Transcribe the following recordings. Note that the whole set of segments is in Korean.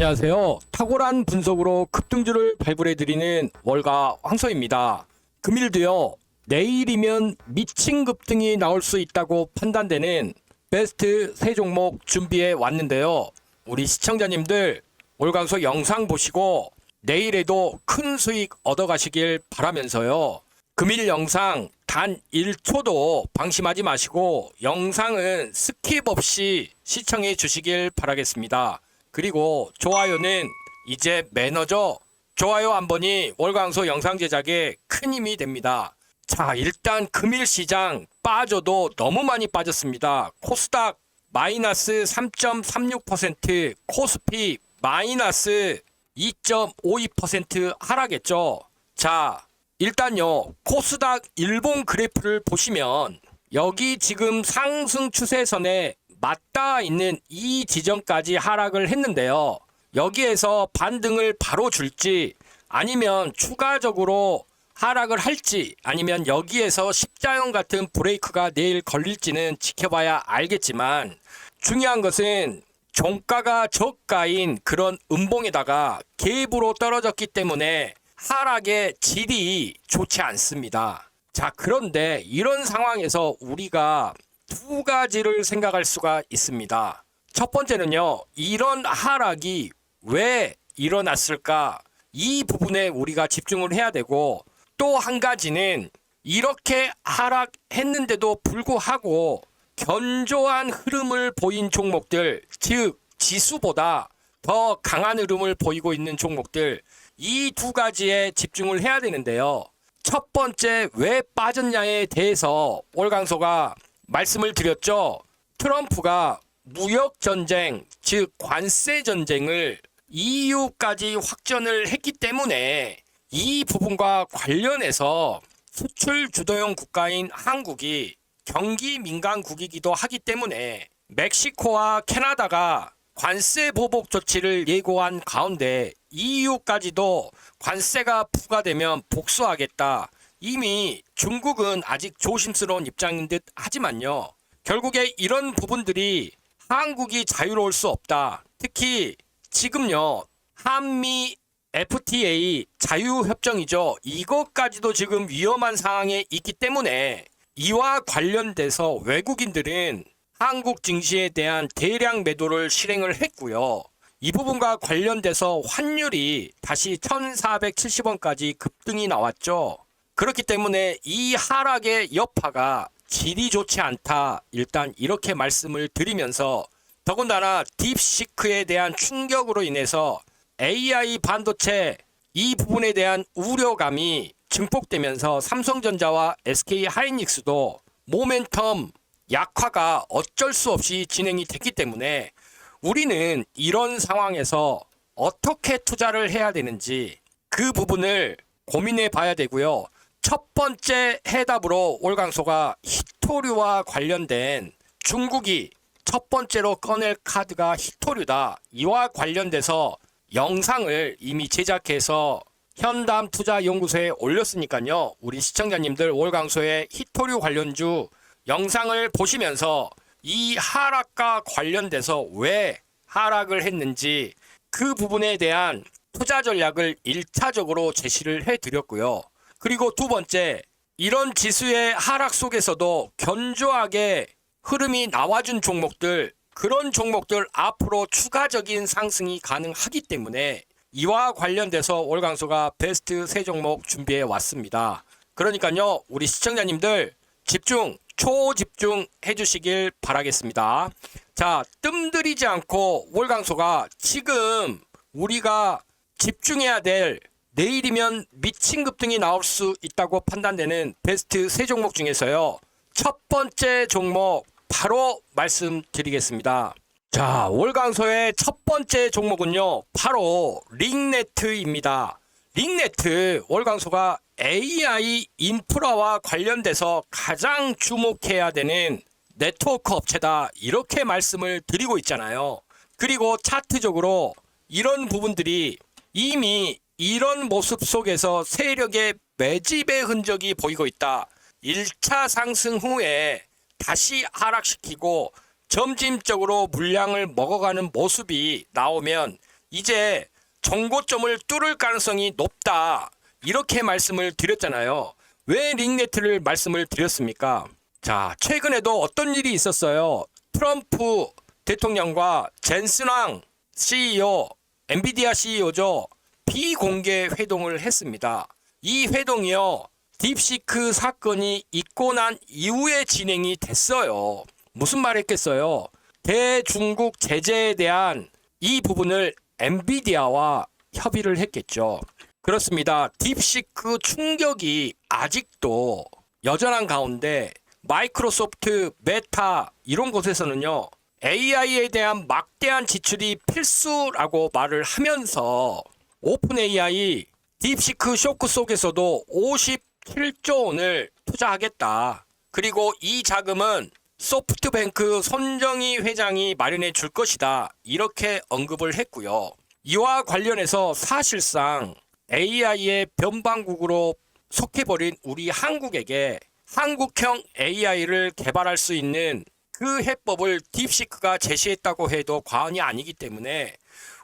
안녕하세요. 탁월한 분석으로 급등주를 발굴해드리는 월가 황소입니다. 금일도요. 내일이면 미친 급등이 나올 수 있다고 판단되는 베스트 세 종목 준비해 왔는데요. 우리 시청자님들 월광소 영상 보시고 내일에도 큰 수익 얻어가시길 바라면서요. 금일 영상 단 1초도 방심하지 마시고 영상은 스킵 없이 시청해 주시길 바라겠습니다. 그리고 좋아요는 이제 매너죠. 좋아요 한 번이 월광소 영상 제작에 큰 힘이 됩니다. 자, 일단 금일 시장 빠져도 너무 많이 빠졌습니다. 코스닥 마이너스 3.36%, 코스피 마이너스 2.52% 하락했죠. 자, 일단요. 코스닥 일본 그래프를 보시면 여기 지금 상승 추세선에 맞닿아 있는 이 지점까지 하락을 했는데요. 여기에서 반등을 바로 줄지 아니면 추가적으로 하락을 할지 아니면 여기에서 십자형 같은 브레이크가 내일 걸릴지는 지켜봐야 알겠지만 중요한 것은 종가가 저가인 그런 음봉에다가 갭으로 떨어졌기 때문에 하락의 질이 좋지 않습니다. 자, 그런데 이런 상황에서 우리가 두 가지를 생각할 수가 있습니다. 첫 번째는요. 이런 하락이 왜 일어났을까? 이 부분에 우리가 집중을 해야 되고 또 한 가지는 이렇게 하락했는데도 불구하고 견조한 흐름을 보인 종목들, 즉 지수보다 더 강한 흐름을 보이고 있는 종목들, 이 두 가지에 집중을 해야 되는데요. 첫 번째 왜 빠졌냐에 대해서 월광소가 말씀을 드렸죠. 트럼프가 무역전쟁, 즉 관세전쟁을 EU까지 확전을 했기 때문에 이 부분과 관련해서 수출 주도형 국가인 한국이 경기 민감국이기도 하기 때문에 멕시코와 캐나다가 관세 보복 조치를 예고한 가운데 EU까지도 관세가 부과되면 복수하겠다. 이미 중국은 아직 조심스러운 입장인 듯 하지만요. 결국에 이런 부분들이 한국이 자유로울 수 없다. 특히 지금요. 한미 FTA 자유협정이죠. 이것까지도 지금 위험한 상황에 있기 때문에 이와 관련돼서 외국인들은 한국 증시에 대한 대량 매도를 실행을 했고요. 이 부분과 관련돼서 환율이 다시 1470원까지 급등이 나왔죠. 그렇기 때문에 이 하락의 여파가 질이 좋지 않다. 일단 이렇게 말씀을 드리면서 더군다나 딥시크에 대한 충격으로 인해서 AI 반도체 이 부분에 대한 우려감이 증폭되면서 삼성전자와 SK하이닉스도 모멘텀 약화가 어쩔 수 없이 진행이 됐기 때문에 우리는 이런 상황에서 어떻게 투자를 해야 되는지 그 부분을 고민해 봐야 되고요. 첫 번째 해답으로 월광소가 히토류와 관련된 중국이 첫 번째로 꺼낼 카드가 히토류다. 이와 관련돼서 영상을 이미 제작해서 현담투자연구소에 올렸으니까요. 우리 시청자님들 월광소의 히토류 관련주 영상을 보시면서 이 하락과 관련돼서 왜 하락을 했는지 그 부분에 대한 투자 전략을 1차적으로 제시를 해드렸고요. 그리고 두 번째, 이런 지수의 하락 속에서도 견조하게 흐름이 나와준 종목들, 그런 종목들 앞으로 추가적인 상승이 가능하기 때문에 이와 관련돼서 월광소가 베스트 세 종목 준비해 왔습니다. 그러니까요, 우리 시청자님들 집중, 초집중 해주시길 바라겠습니다. 자, 뜸들이지 않고 월광소가 지금 우리가 집중해야 될 내일이면 미친 급등이 나올 수 있다고 판단되는 베스트 세 종목 중에서요. 첫 번째 종목 바로 말씀드리겠습니다. 자, 월광소의 첫 번째 종목은요. 바로 링네트입니다. 링네트 월광소가 AI 인프라와 관련돼서 가장 주목해야 되는 네트워크 업체다. 이렇게 말씀을 드리고 있잖아요. 그리고 차트적으로 이런 부분들이 이미 이런 모습 속에서 세력의 매집의 흔적이 보이고 있다. 1차 상승 후에 다시 하락시키고 점진적으로 물량을 먹어가는 모습이 나오면 이제 정고점을 뚫을 가능성이 높다. 이렇게 말씀을 드렸잖아요. 왜 링네트를 말씀을 드렸습니까? 자, 최근에도 어떤 일이 있었어요. 트럼프 대통령과 젠슨 왕 CEO, 엔비디아 CEO죠. 비공개 회동을 했습니다. 이 회동이요. 딥시크 사건이 있고 난 이후에 진행이 됐어요. 무슨 말 했겠어요? 대중국 제재에 대한 이 부분을 엔비디아와 협의를 했겠죠. 그렇습니다. 딥시크 충격이 아직도 여전한 가운데 마이크로소프트, 메타 이런 곳에서는요. AI에 대한 막대한 지출이 필수라고 말을 하면서 오픈 AI 딥시크 쇼크 속에서도 57조 원을 투자하겠다. 그리고 이 자금은 소프트뱅크 손정희 회장이 마련해 줄 것이다. 이렇게 언급을 했고요. 이와 관련해서 사실상 AI의 변방국으로 속해버린 우리 한국에게 한국형 AI를 개발할 수 있는 그 해법을 딥시크가 제시했다고 해도 과언이 아니기 때문에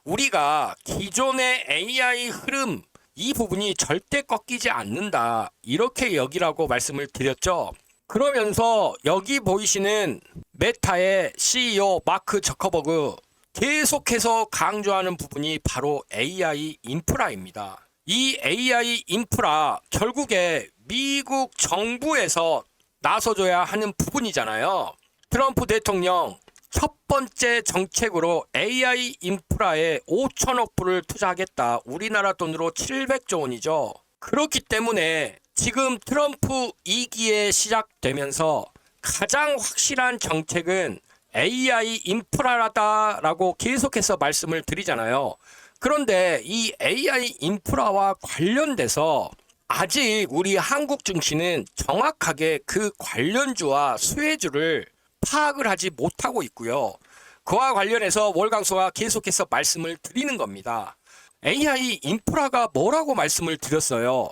우리가 기존의 AI 흐름 이 부분이 절대 꺾이지 않는다. 이렇게 여기라고 말씀을 드렸죠. 그러면서 여기 보이시는 메타의 CEO 마크 저커버그 계속해서 강조하는 부분이 바로 AI 인프라입니다. 이 AI 인프라 결국에 미국 정부에서 나서줘야 하는 부분이잖아요. 트럼프 대통령 첫 번째 정책으로 AI 인프라에 5천억 불을 투자하겠다. 우리나라 돈으로 700조 원이죠. 그렇기 때문에 지금 트럼프 2기에 시작되면서 가장 확실한 정책은 AI 인프라다라고 계속해서 말씀을 드리잖아요. 그런데 이 AI 인프라와 관련돼서 아직 우리 한국 증시는 정확하게 그 관련주와 수혜주를 파악을 하지 못하고 있고요. 그와 관련해서 월강소가 계속해서 말씀을 드리는 겁니다. AI 인프라가 뭐라고 말씀을 드렸어요.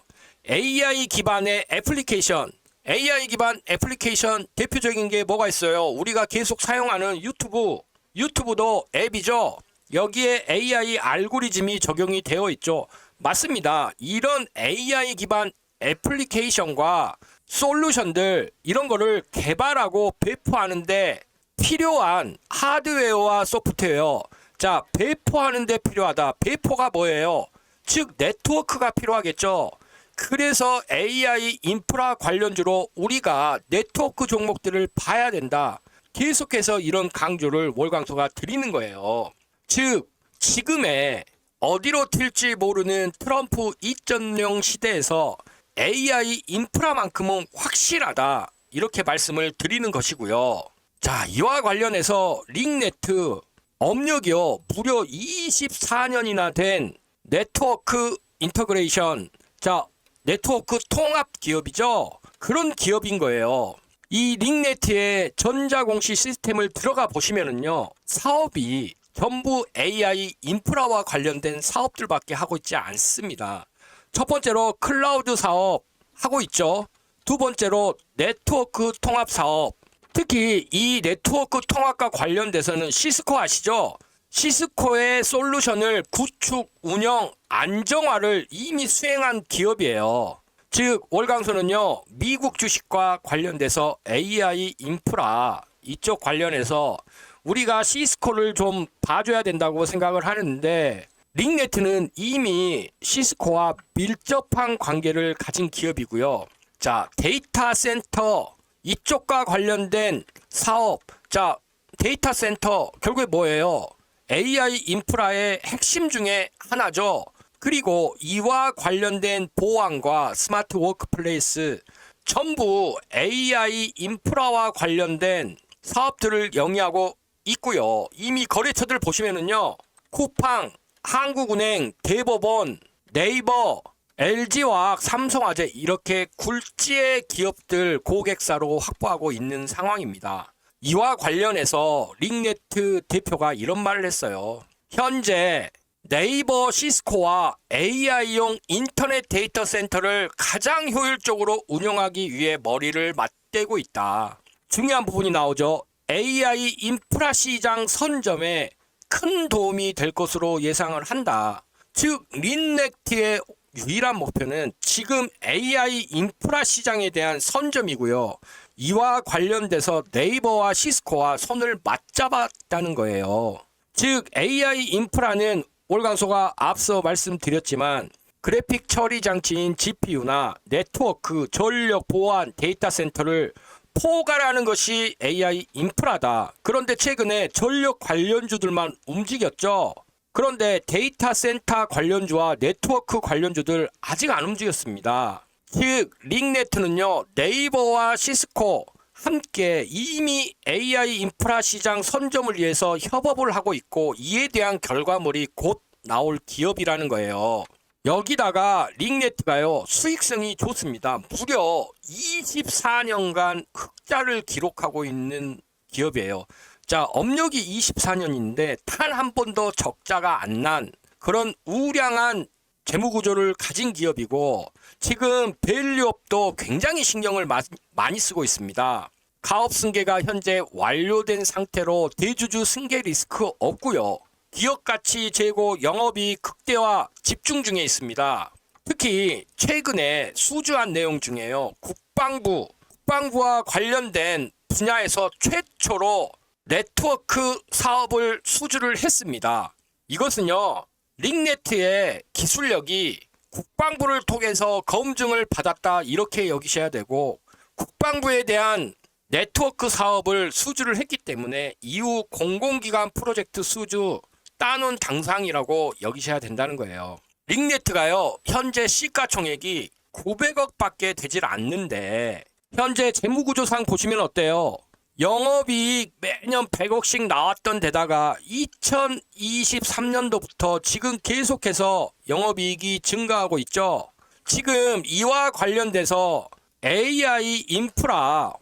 AI 기반의 애플리케이션, AI 기반 애플리케이션 대표적인 게 뭐가 있어요? 우리가 계속 사용하는 유튜브도 앱이죠. 여기에 AI 알고리즘이 적용이 되어 있죠. 맞습니다. 이런 AI 기반 애플리케이션과 솔루션들 이런 거를 개발하고 배포하는데 필요한 하드웨어와 소프트웨어. 자, 배포하는데 필요하다. 배포가 뭐예요? 즉 네트워크가 필요하겠죠. 그래서 AI 인프라 관련주로 우리가 네트워크 종목들을 봐야 된다. 계속해서 이런 강조를 월광소가 드리는 거예요. 즉 지금의 어디로 튈지 모르는 트럼프 2.0 시대에서 AI 인프라만큼은 확실하다. 이렇게 말씀을 드리는 것이고요. 자, 이와 관련해서 링네트 업력이요. 무려 24년이나 된 네트워크 인터그레이션. 자, 네트워크 통합 기업이죠. 그런 기업인 거예요. 이 링네트의 전자공시 시스템을 들어가 보시면은요. 사업이 전부 AI 인프라와 관련된 사업들밖에 하고 있지 않습니다. 첫 번째로 클라우드 사업 하고 있죠. 두 번째로 네트워크 통합 사업. 특히 이 네트워크 통합과 관련돼서는 시스코 아시죠? 시스코의 솔루션을 구축, 운영, 안정화를 이미 수행한 기업이에요. 즉 월강소는요. 미국 주식과 관련돼서 AI 인프라 이쪽 관련해서 우리가 시스코를 좀 봐줘야 된다고 생각을 하는데 링네트는 이미 시스코와 밀접한 관계를 가진 기업이고요. 자, 데이터 센터 이쪽과 관련된 사업. 자, 데이터 센터 결국에 뭐예요? AI 인프라의 핵심 중에 하나죠. 그리고 이와 관련된 보안과 스마트 워크플레이스 전부 AI 인프라와 관련된 사업들을 영위하고 있고요. 이미 거래처들 보시면은요. 쿠팡, 한국은행, 대법원, 네이버, LG화학, 삼성화재 이렇게 굴지의 기업들 고객사로 확보하고 있는 상황입니다. 이와 관련해서 링네트 대표가 이런 말을 했어요. 현재 네이버 시스코와 AI용 인터넷 데이터 센터를 가장 효율적으로 운영하기 위해 머리를 맞대고 있다. 중요한 부분이 나오죠. AI 인프라 시장 선점에 큰 도움이 될 것으로 예상을 한다. 즉 린넥트의 유일한 목표는 지금 AI 인프라 시장에 대한 선점이고요. 이와 관련돼서 네이버와 시스코와 손을 맞잡았다는 거예요. 즉 AI 인프라는 월광소가 앞서 말씀드렸지만 그래픽 처리 장치인 GPU나 네트워크, 전력 보안, 데이터 센터를 포괄하는 것이 AI 인프라다. 그런데 최근에 전력 관련주들만 움직였죠. 그런데 데이터 센터 관련주와 네트워크 관련주들 아직 안 움직였습니다. 즉 링네트는요, 네이버와 시스코 함께 이미 AI 인프라 시장 선점을 위해서 협업을 하고 있고 이에 대한 결과물이 곧 나올 기업이라는 거예요. 여기다가 링네트가요, 수익성이 좋습니다. 무려 24년간 흑자를 기록하고 있는 기업이에요. 자, 업력이 24년인데 단 한 번도 적자가 안 난 그런 우량한 재무구조를 가진 기업이고, 지금 밸류업도 굉장히 신경을 많이 쓰고 있습니다. 가업 승계가 현재 완료된 상태로 대주주 승계 리스크 없고요. 기업 가치 제고 영업이익 극대화 집중 중에 있습니다. 특히 최근에 수주한 내용 중에요, 국방부와 관련된 분야에서 최초로 네트워크 사업을 수주를 했습니다. 이것은요, 링네트의 기술력이 국방부를 통해서 검증을 받았다 이렇게 여기셔야 되고, 국방부에 대한 네트워크 사업을 수주를 했기 때문에 이후 공공기관 프로젝트 수주 따놓은 당상이라고 여기셔야 된다는 거예요. 링네트가요, 현재 시가총액이 900억 밖에 되질 않는데 현재 재무구조상 보시면 어때요? 영업이익 매년 100억씩 나왔던 데다가 2023년도부터 지금 계속해서 영업이익이 증가하고 있죠. 지금 이와 관련돼서 AI 인프라,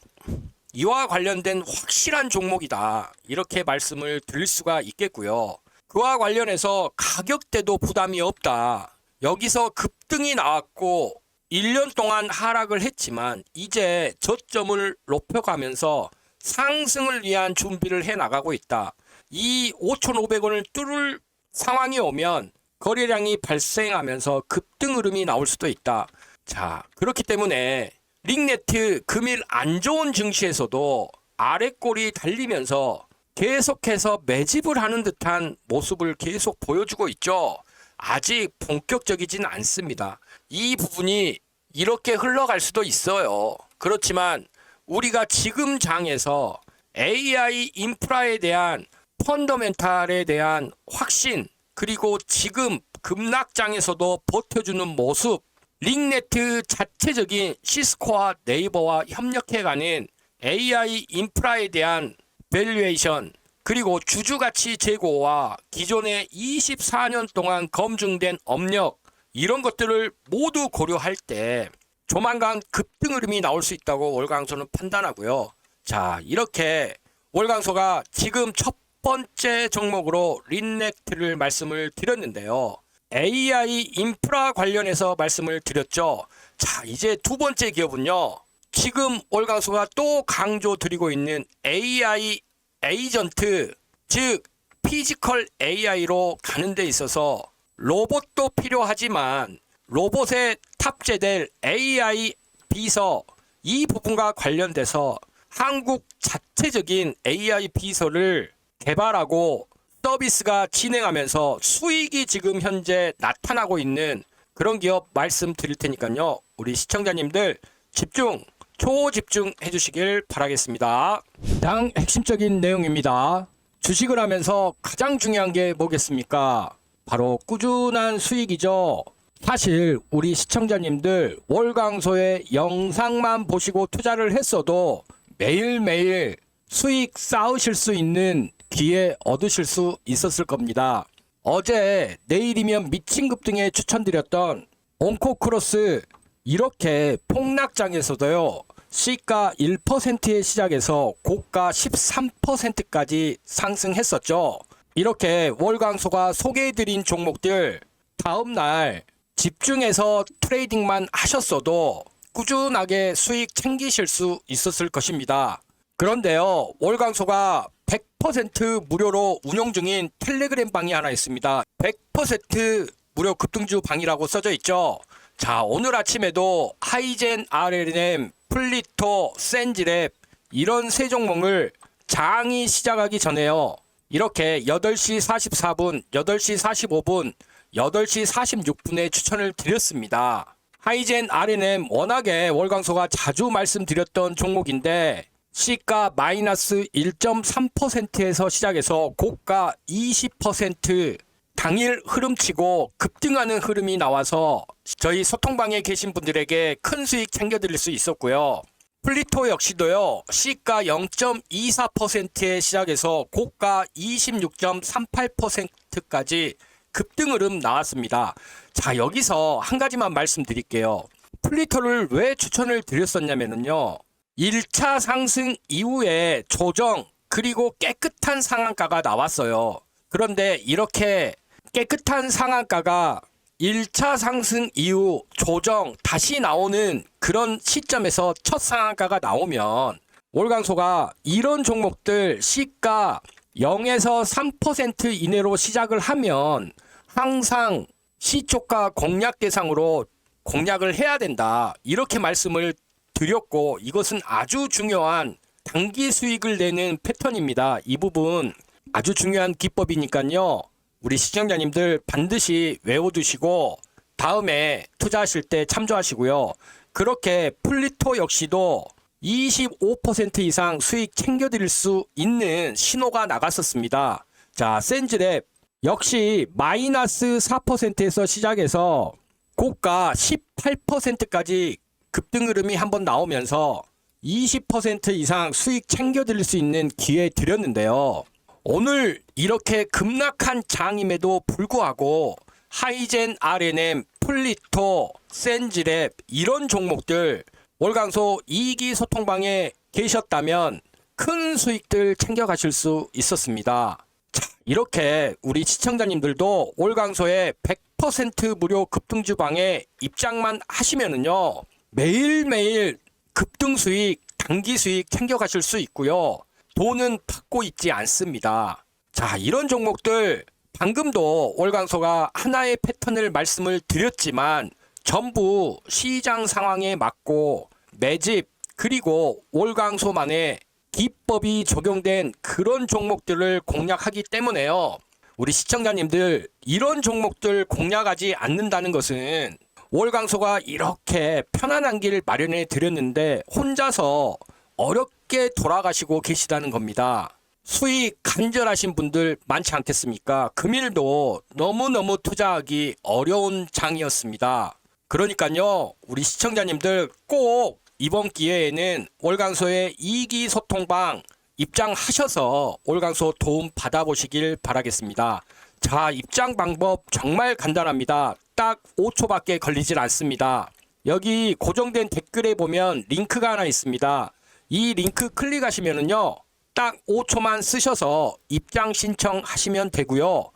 이와 관련된 확실한 종목이다 이렇게 말씀을 드릴 수가 있겠고요. 그와 관련해서 가격대도 부담이 없다. 여기서 급등이 나왔고 1년 동안 하락을 했지만 이제 저점을 높여가면서 상승을 위한 준비를 해나가고 있다. 이 5,500원을 뚫을 상황이 오면 거래량이 발생하면서 급등 흐름이 나올 수도 있다. 자, 그렇기 때문에 링네트 금일 안 좋은 증시에서도 아래꼴이 달리면서 계속해서 매집을 하는 듯한 모습을 계속 보여주고 있죠. 아직 본격적이진 않습니다. 이 부분이 이렇게 흘러갈 수도 있어요. 그렇지만 우리가 지금 장에서 AI 인프라에 대한 펀더멘탈에 대한 확신, 그리고 지금 급락장에서도 버텨주는 모습, 링네트 자체적인 시스코와 네이버와 협력해가는 AI 인프라에 대한 밸류에이션, 그리고 주주가치 제고와 기존의 24년 동안 검증된 업력, 이런 것들을 모두 고려할 때 조만간 급등 흐름이 나올 수 있다고 월광소는 판단하고요. 자, 이렇게 월광소가 지금 첫 번째 종목으로 린넥트를 말씀을 드렸는데요. AI 인프라 관련해서 말씀을 드렸죠. 자, 이제 두 번째 기업은요, 지금 월광소가 또 강조 드리고 있는 AI 에이전트, 즉 피지컬 AI로 가는 데 있어서 로봇도 필요하지만 로봇에 탑재될 AI 비서, 이 부분과 관련돼서 한국 자체적인 AI 비서를 개발하고 서비스가 진행하면서 수익이 지금 현재 나타나고 있는 그런 기업 말씀드릴 테니까요. 우리 시청자님들 집중, 초집중 해주시길 바라겠습니다. 당 핵심적인 내용입니다. 주식을 하면서 가장 중요한 게 뭐겠습니까? 바로 꾸준한 수익이죠. 사실 우리 시청자님들 월광소의 영상만 보시고 투자를 했어도 매일매일 수익 쌓으실 수 있는 기회 얻으실 수 있었을 겁니다. 어제 내일이면 미친 급등에 추천드렸던 온코크로스, 이렇게 폭락장에서도요, 시가 1%의 시작에서 고가 13%까지 상승했었죠. 이렇게 월광소가 소개해드린 종목들 다음날 집중해서 트레이딩만 하셨어도 꾸준하게 수익 챙기실 수 있었을 것입니다. 그런데요, 월광소가 100% 무료로 운영 중인 텔레그램 방이 하나 있습니다. 100% 무료 급등주 방이라고 써져 있죠. 자, 오늘 아침에도 하이젠 RNM, 플리토, 센지랩 이런 세 종목을 장이 시작하기 전에요. 이렇게 8시 44분, 8시 45분, 8시 46분에 추천을 드렸습니다. 하이젠 RNM 워낙에 월광소가 자주 말씀드렸던 종목인데 시가 마이너스 1.3%에서 시작해서 고가 20% 당일 흐름치고 급등하는 흐름이 나와서 저희 소통방에 계신 분들에게 큰 수익 챙겨드릴 수 있었고요. 플리토 역시도요. 시가 0.24%에 시작해서 고가 26.38%까지 급등 흐름 나왔습니다. 자, 여기서 한 가지만 말씀드릴게요. 플리토를 왜 추천을 드렸었냐면요. 1차 상승 이후에 조정 그리고 깨끗한 상한가가 나왔어요. 그런데 이렇게 깨끗한 상한가가 1차 상승 이후 조정 다시 나오는 그런 시점에서 첫 상한가가 나오면 월광소가 이런 종목들 시가 0에서 3% 이내로 시작을 하면 항상 시초가 공략 대상으로 공략을 해야 된다. 이렇게 말씀을 드렸고 이것은 아주 중요한 단기 수익을 내는 패턴입니다. 이 부분 아주 중요한 기법이니까요. 우리 시청자님들 반드시 외워두시고 다음에 투자하실 때 참조하시고요. 그렇게 플리토 역시도 25% 이상 수익 챙겨드릴 수 있는 신호가 나갔었습니다. 자, 센즈랩 역시 마이너스 4%에서 시작해서 고가 18%까지 급등 흐름이 한번 나오면서 20% 이상 수익 챙겨드릴 수 있는 기회 드렸는데요. 오늘 이렇게 급락한 장임에도 불구하고 하이젠 RNM, 플리토, 센지랩 이런 종목들 월광소 2기 소통방에 계셨다면 큰 수익들 챙겨가실 수 있었습니다. 자, 이렇게 우리 시청자님들도 월광소의 100% 무료 급등주 방에 입장만 하시면은요. 매일매일 급등 수익, 단기 수익 챙겨가실 수 있고요. 돈은 받고 있지 않습니다. 자, 이런 종목들 방금도 월광소가 하나의 패턴을 말씀을 드렸지만 전부 시장 상황에 맞고 매집 그리고 월광소만의 기법이 적용된 그런 종목들을 공략하기 때문에요. 우리 시청자님들 이런 종목들 공략하지 않는다는 것은 월광소가 이렇게 편안한 길 마련해 드렸는데 혼자서 어렵게 돌아가시고 계시다는 겁니다. 수익 간절하신 분들 많지 않겠습니까? 금일도 너무너무 투자하기 어려운 장이었습니다. 그러니까요, 우리 시청자님들 꼭 이번 기회에는 월광소의 2기 소통방 입장하셔서 월광소 도움 받아보시길 바라겠습니다. 자, 입장 방법 정말 간단합니다. 딱 5초밖에 걸리질 않습니다. 여기 고정된 댓글에 보면 링크가 하나 있습니다. 이 링크 클릭하시면은요, 딱 5초만 쓰셔서 입장 신청하시면 되고요.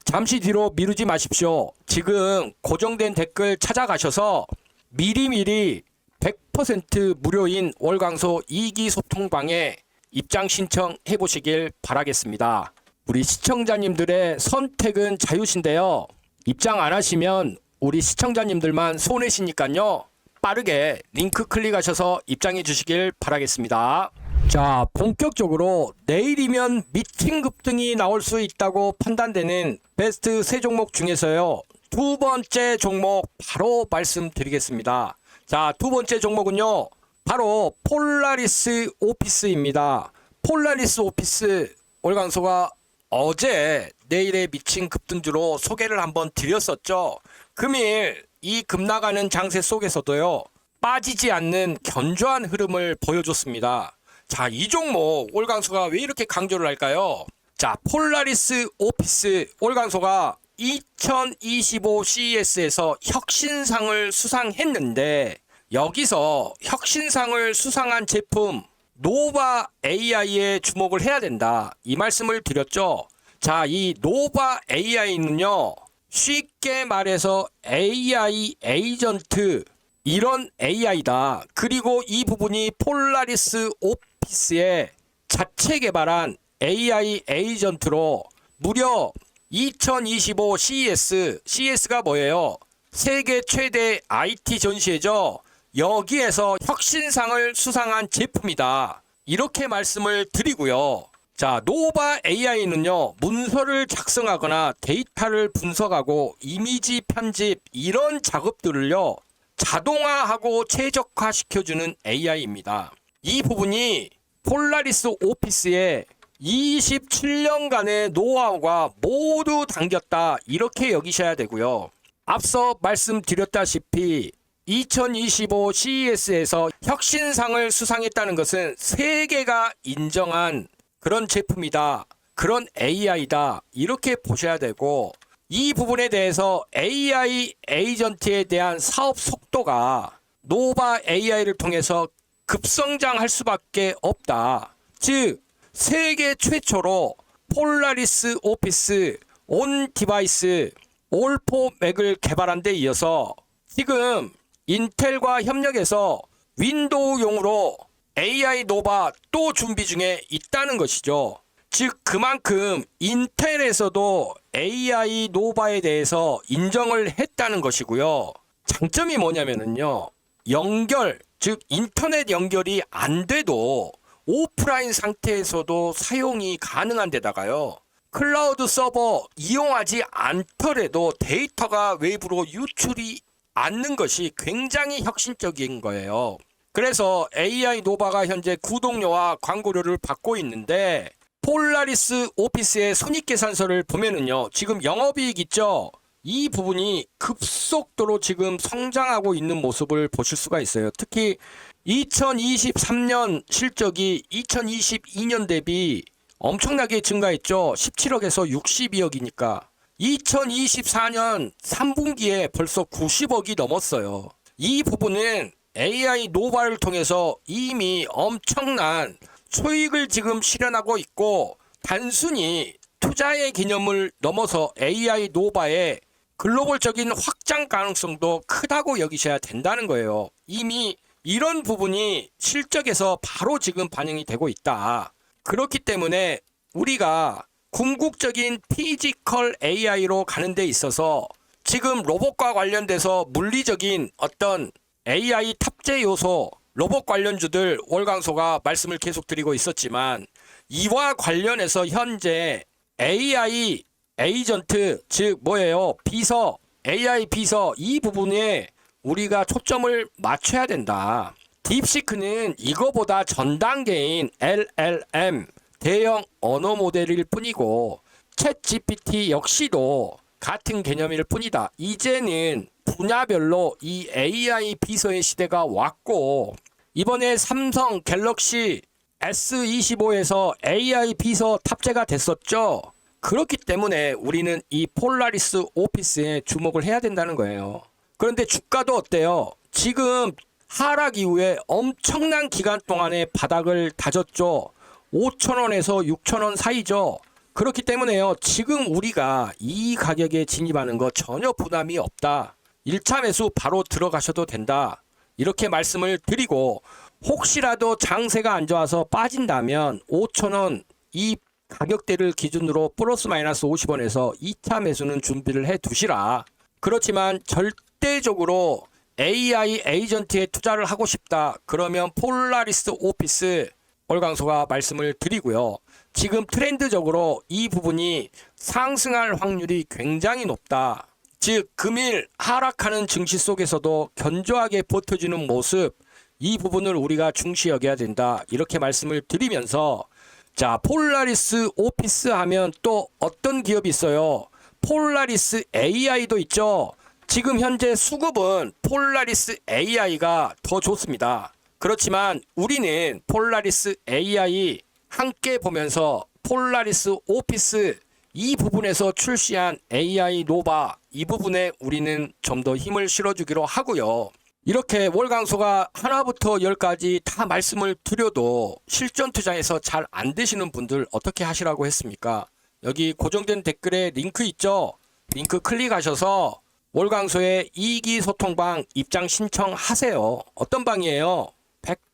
잠시 뒤로 미루지 마십시오. 지금 고정된 댓글 찾아가셔서 미리미리 100% 무료인 월광소 2기 소통방에 입장 신청해 보시길 바라겠습니다. 우리 시청자님들의 선택은 자유신데요. 입장 안 하시면 우리 시청자님들만 손해시니까요. 빠르게 링크 클릭하셔서 입장해 주시길 바라겠습니다. 자, 본격적으로 내일이면 미친 급등이 나올 수 있다고 판단되는 베스트 세 종목 중에서요. 두 번째 종목 바로 말씀드리겠습니다. 자, 두 번째 종목은요. 바로 폴라리스 오피스입니다. 폴라리스 오피스 월광소가 어제 내일의 미친 급등주로 소개를 한번 드렸었죠. 금일 이 급나가는 장세 속에서도요. 빠지지 않는 견조한 흐름을 보여줬습니다. 자, 이 종목 월광소가 왜 이렇게 강조를 할까요? 자, 폴라리스 오피스 월광소가 2025 CES에서 혁신상을 수상했는데 여기서 혁신상을 수상한 제품 노바 AI에 주목을 해야 된다. 이 말씀을 드렸죠. 자, 이 노바 AI는요. 쉽게 말해서 AI 에이전트 이런 AI다. 그리고 이 부분이 폴라리스 오피스의 자체 개발한 AI 에이전트로 무려 2025 CES가 뭐예요? 세계 최대 IT 전시회죠. 여기에서 혁신상을 수상한 제품이다. 이렇게 말씀을 드리고요. 자, 노바 AI는요, 문서를 작성하거나 데이터를 분석하고 이미지 편집 이런 작업들을요, 자동화하고 최적화시켜주는 AI입니다. 이 부분이 폴라리스 오피스의 27년간의 노하우가 모두 담겼다. 이렇게 여기셔야 되고요. 앞서 말씀드렸다시피 2025 CES에서 혁신상을 수상했다는 것은 세계가 인정한 그런 제품이다. 그런 AI다. 이렇게 보셔야 되고, 이 부분에 대해서 AI 에이전트에 대한 사업 속도가 노바 AI를 통해서 급성장할 수밖에 없다. 즉 세계 최초로 폴라리스 오피스 온 디바이스 올포 맥을 개발한 데 이어서 지금 인텔과 협력해서 윈도우용으로 AI 노바 또 준비 중에 있다는 것이죠. 즉 그만큼 인텔에서도 AI 노바에 대해서 인정을 했다는 것이고요. 장점이 뭐냐면요. 연결, 즉 인터넷 연결이 안 돼도 오프라인 상태에서도 사용이 가능한 데다가요. 클라우드 서버 이용하지 않더라도 데이터가 외부로 유출이 않는 것이 굉장히 혁신적인 거예요. 그래서 AI 노바가 현재 구독료와 광고료를 받고 있는데 폴라리스 오피스의 손익계산서를 보면은요. 지금 영업이익 있죠? 이 부분이 급속도로 지금 성장하고 있는 모습을 보실 수가 있어요. 특히 2023년 실적이 2022년 대비 엄청나게 증가했죠. 17억에서 62억이니까 2024년 3분기에 벌써 90억이 넘었어요. 이 부분은 AI 노바를 통해서 이미 엄청난 수익을 지금 실현하고 있고, 단순히 투자의 개념을 넘어서 AI 노바의 글로벌적인 확장 가능성도 크다고 여기셔야 된다는 거예요. 이미 이런 부분이 실적에서 바로 지금 반영이 되고 있다. 그렇기 때문에 우리가 궁극적인 피지컬 AI로 가는 데 있어서 지금 로봇과 관련돼서 물리적인 어떤 AI 탑재 요소, 로봇 관련주들 월강소가 말씀을 계속 드리고 있었지만, 이와 관련해서 현재 AI 에이전트, 즉 뭐예요? 비서, AI 비서, 이 부분에 우리가 초점을 맞춰야 된다. 딥시크는 이거보다 전 단계인 LLM, 대형 언어 모델일 뿐이고, 챗 GPT 역시도 같은 개념일 뿐이다. 이제는 분야별로 이 AI 비서의 시대가 왔고, 이번에 삼성 갤럭시 S25에서 AI 비서 탑재가 됐었죠. 그렇기 때문에 우리는 이 폴라리스 오피스에 주목을 해야 된다는 거예요. 그런데 주가도 어때요? 지금 하락 이후에 엄청난 기간 동안에 바닥을 다졌죠. 5,000원에서 6,000원 사이죠. 그렇기 때문에요. 지금 우리가 이 가격에 진입하는 거 전혀 부담이 없다. 1차 매수 바로 들어가셔도 된다. 이렇게 말씀을 드리고, 혹시라도 장세가 안 좋아서 빠진다면 5,000원 이 가격대를 기준으로 플러스 마이너스 50원에서 2차 매수는 준비를 해 두시라. 그렇지만 절대적으로 AI 에이전트에 투자를 하고 싶다. 그러면 폴라리스 오피스 월강소가 말씀을 드리고요. 지금 트렌드적으로 이 부분이 상승할 확률이 굉장히 높다. 즉 금일 하락하는 증시 속에서도 견조하게 버텨주는 모습, 이 부분을 우리가 중시 여겨야 된다. 이렇게 말씀을 드리면서, 자, 폴라리스 오피스 하면 또 어떤 기업이 있어요? 폴라리스 AI도 있죠. 지금 현재 수급은 폴라리스 AI가 더 좋습니다. 그렇지만 우리는 폴라리스 AI 함께 보면서 폴라리스 오피스 이 부분에서 출시한 AI 노바 이 부분에 우리는 좀 더 힘을 실어주기로 하고요. 이렇게 월강소가 하나부터 10까지 다 말씀을 드려도 실전 투자에서 잘 안 되시는 분들 어떻게 하시라고 했습니까? 여기 고정된 댓글에 링크 있죠? 링크 클릭하셔서 월강소의 이기소통방 입장 신청하세요. 어떤 방이에요?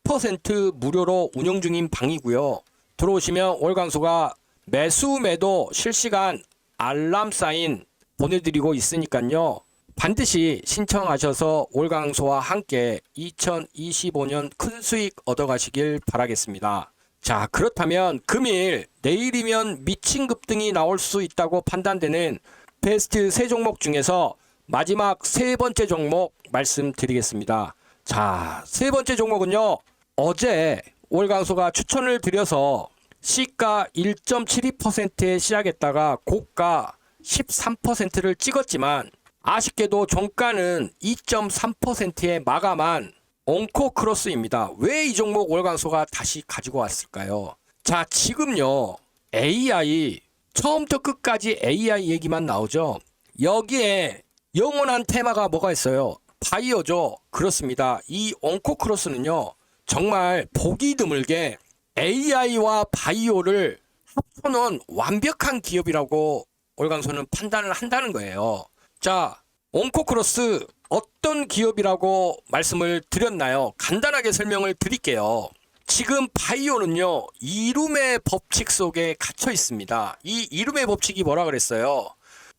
100% 무료로 운영 중인 방이고요. 들어오시면 월광소가 매수 매도 실시간 알람 사인 보내드리고 있으니까요. 반드시 신청하셔서 월광소와 함께 2025년 큰 수익 얻어가시길 바라겠습니다. 자, 그렇다면 금일 내일이면 미친 급등이 나올 수 있다고 판단되는 베스트 3종목 중에서 마지막 3번째 종목 말씀드리겠습니다. 자, 3번째 종목은요. 어제 월광소가 추천을 드려서 시가 1.72%에 시작했다가 고가 13%를 찍었지만 아쉽게도 종가는 2.3%에 마감한 온코크로스입니다. 왜 이 종목 월광소가 다시 가지고 왔을까요? 자, 지금요. AI 처음부터 끝까지 AI 얘기만 나오죠. 여기에 영원한 테마가 뭐가 있어요? 바이오죠. 그렇습니다. 이 온코크로스는요. 정말 보기 드물게 AI와 바이오를 합쳐놓은 완벽한 기업이라고 월광소는 판단을 한다는 거예요. 자, 온코크로스 어떤 기업이라고 말씀을 드렸나요? 간단하게 설명을 드릴게요. 지금 바이오는요. 이룸의 법칙 속에 갇혀 있습니다. 이 이룸의 법칙이 뭐라 그랬어요?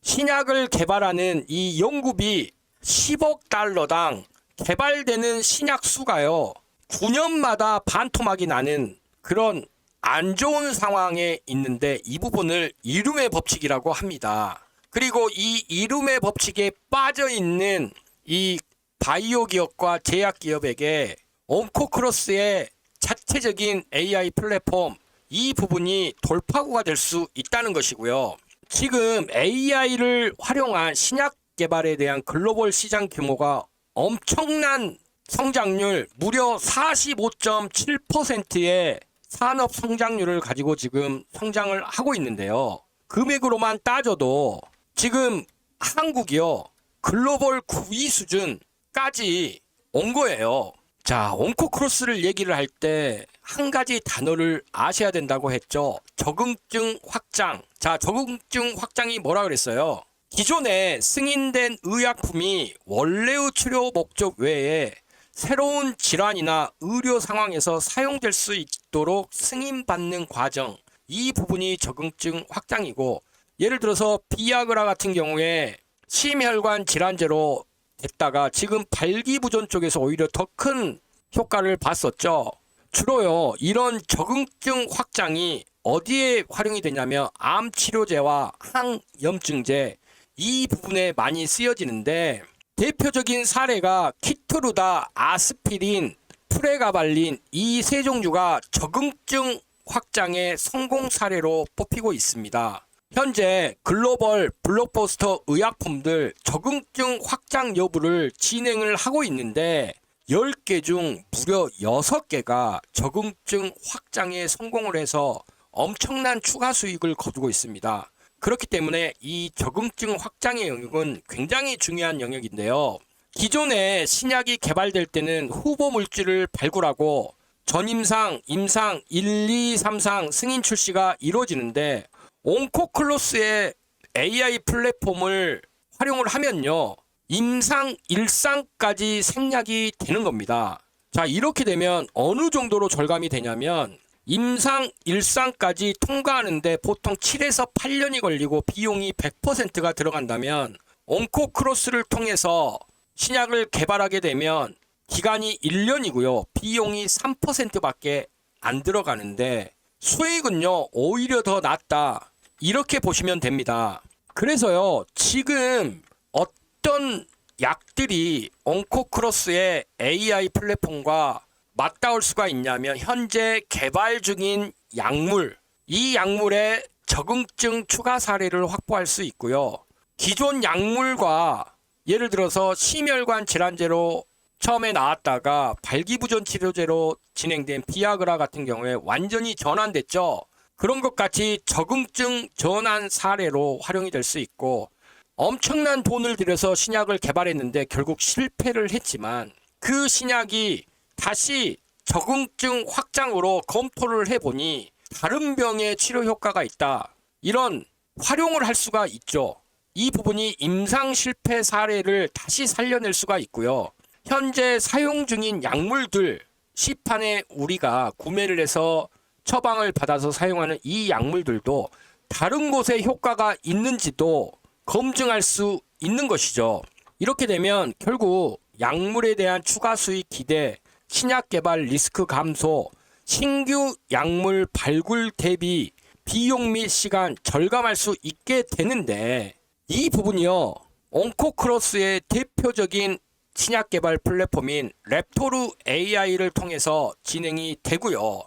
신약을 개발하는 이 연구비 10억 달러당 개발되는 신약 수가요. 9년마다 반토막이 나는 그런 안 좋은 상황에 있는데 이 부분을 이룸의 법칙이라고 합니다. 그리고 이 이룸의 법칙에 빠져 있는 이 바이오 기업과 제약 기업에게 온코크로스의 자체적인 AI 플랫폼 이 부분이 돌파구가 될 수 있다는 것이고요. 지금 AI를 활용한 신약 개발에 대한 글로벌 시장 규모가 엄청난 성장률 무려 45.7%의 산업 성장률을 가지고 지금 성장을 하고 있는데요. 금액으로만 따져도 지금 한국이요. 글로벌 9위 수준까지 온 거예요. 자, 온코크로스를 얘기를 할 때 한 가지 단어를 아셔야 된다고 했죠. 적응증 확장. 자, 적응증 확장이 뭐라 그랬어요? 기존에 승인된 의약품이 원래의 치료 목적 외에 새로운 질환이나 의료 상황에서 사용될 수 있도록 승인받는 과정. 이 부분이 적응증 확장이고 예를 들어서 비아그라 같은 경우에 심혈관 질환제로 됐다가 지금 발기부전 쪽에서 오히려 더 큰 효과를 봤었죠. 주로요 이런 적응증 확장이 어디에 활용이 되냐면 암치료제와 항염증제 이 부분에 많이 쓰여지는데 대표적인 사례가 키트루다, 아스피린, 프레가발린 이 세 종류가 적응증 확장의 성공 사례로 뽑히고 있습니다. 현재 글로벌 블록버스터 의약품들 적응증 확장 여부를 진행을 하고 있는데 10개 중 무려 6개가 적응증 확장에 성공을 해서 엄청난 추가 수익을 거두고 있습니다. 그렇기 때문에 이 적응증 확장의 영역은 굉장히 중요한 영역인데요. 기존에 신약이 개발될 때는 후보 물질을 발굴하고 전임상, 임상 1, 2, 3상 승인 출시가 이루어지는데 온코클로스의 AI 플랫폼을 활용을 하면요. 임상 1상까지 생략이 되는 겁니다. 자, 이렇게 되면 어느 정도로 절감이 되냐면 임상 1상까지 통과하는데 보통 7에서 8년이 걸리고 비용이 100%가 들어간다면 온코크로스를 통해서 신약을 개발하게 되면 기간이 1년이고요. 비용이 3%밖에 안 들어가는데 수익은요 오히려 더 낮다. 이렇게 보시면 됩니다. 그래서요 지금 어떤 약들이 온코크로스의 AI 플랫폼과 맞닿을 수가 있냐면 현재 개발 중인 약물, 이 약물의 적응증 추가 사례를 확보할 수 있고요. 기존 약물과 예를 들어서 심혈관 질환제로 처음에 나왔다가 발기부전 치료제로 진행된 비아그라 같은 경우에 완전히 전환됐죠. 그런 것 같이 적응증 전환 사례로 활용이 될 수 있고 엄청난 돈을 들여서 신약을 개발했는데 결국 실패를 했지만 그 신약이 다시 적응증 확장으로 검토를 해보니 다른 병의 치료 효과가 있다. 이런 활용을 할 수가 있죠. 이 부분이 임상 실패 사례를 다시 살려낼 수가 있고요. 현재 사용 중인 약물들 시판에 우리가 구매를 해서 처방을 받아서 사용하는 이 약물들도 다른 곳에 효과가 있는지도 검증할 수 있는 것이죠. 이렇게 되면 결국 약물에 대한 추가 수익 기대, 신약 개발 리스크 감소, 신규 약물 발굴 대비 비용 및 시간 절감할 수 있게 되는데, 이 부분이요, 온코크로스의 대표적인 신약 개발 플랫폼인 랩토르 AI를 통해서 진행이 되고요.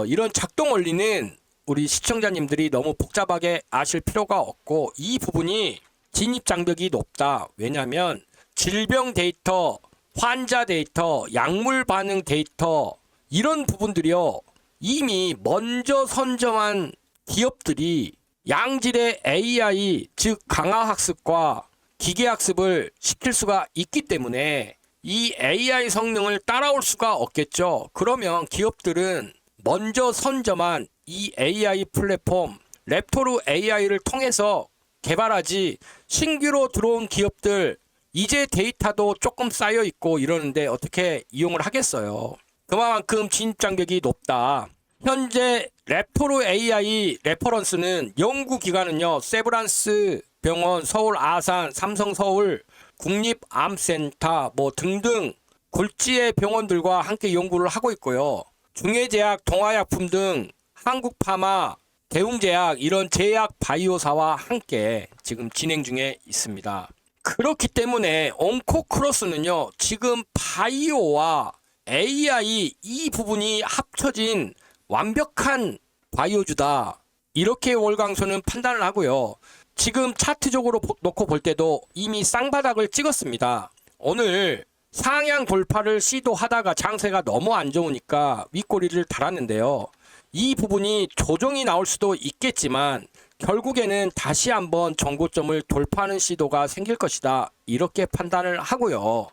이런 작동 원리는 우리 시청자님들이 너무 복잡하게 아실 필요가 없고, 이 부분이 진입 장벽이 높다. 왜냐하면 질병 데이터, 환자 데이터, 약물 반응 데이터, 이런 부분들이요, 이미 먼저 선점한 기업들이 양질의 AI, 즉 강화학습과 기계학습을 시킬 수가 있기 때문에 이 AI 성능을 따라올 수가 없겠죠. 그러면 기업들은 먼저 선점한 이 AI 플랫폼 랩토르 AI를 통해서 개발하지, 신규로 들어온 기업들 이제 데이터도 조금 쌓여 있고 이러는데 어떻게 이용을 하겠어요. 그만큼 진입 장벽이 높다. 현재 랩토르 AI 레퍼런스는 연구기관은요, 세브란스 병원, 서울 아산, 삼성 서울, 국립암센터 뭐 등등 굴지의 병원들과 함께 연구를 하고 있고요. 중해제약, 동아약품 등 한국파마, 대웅제약 이런 제약 바이오사와 함께 지금 진행 중에 있습니다. 그렇기 때문에 온코크로스는요, 지금 바이오와 AI 이 부분이 합쳐진 완벽한 바이오주다, 이렇게 월광소는 판단을 하고요. 지금 차트적으로 놓고 볼 때도 이미 쌍바닥을 찍었습니다. 오늘 상향 돌파를 시도하다가 장세가 너무 안 좋으니까 윗꼬리를 달았는데요. 이 부분이 조정이 나올 수도 있겠지만 결국에는 다시 한번 정고점을 돌파하는 시도가 생길 것이다, 이렇게 판단을 하고요.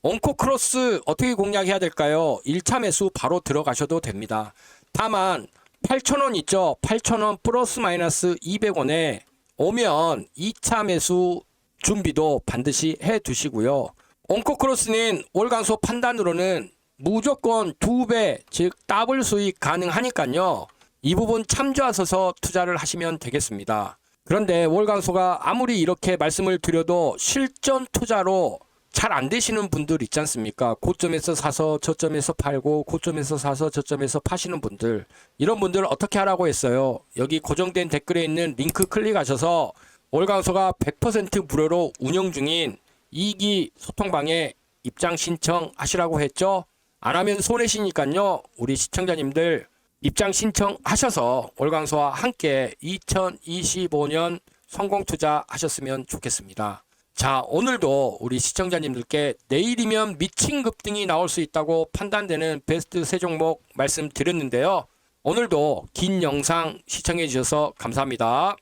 온코크로스 어떻게 공략해야 될까요? 1차 매수 바로 들어가셔도 됩니다. 다만 8,000원 있죠? 8,000원 플러스 마이너스 200원에 오면 2차 매수 준비도 반드시 해 두시고요. 온코크로스는 월간소 판단으로는 무조건 2배, 즉 더블 수익 가능하니까요. 이 부분 참조하셔서 투자를 하시면 되겠습니다. 그런데 월간소가 아무리 이렇게 말씀을 드려도 실전 투자로 잘 안 되시는 분들 있지 않습니까? 고점에서 사서 저점에서 팔고, 고점에서 사서 저점에서 파시는 분들, 이런 분들 어떻게 하라고 했어요? 여기 고정된 댓글에 있는 링크 클릭하셔서 월광소가 100% 무료로 운영 중인 2기 소통방에 입장 신청하시라고 했죠? 안 하면 손해시니까요. 우리 시청자님들 입장 신청하셔서 월광소와 함께 2025년 성공 투자하셨으면 좋겠습니다. 자, 오늘도 우리 시청자님들께 내일이면 미친 급등이 나올 수 있다고 판단되는 베스트 3종목 말씀드렸는데요. 오늘도 긴 영상 시청해 주셔서 감사합니다.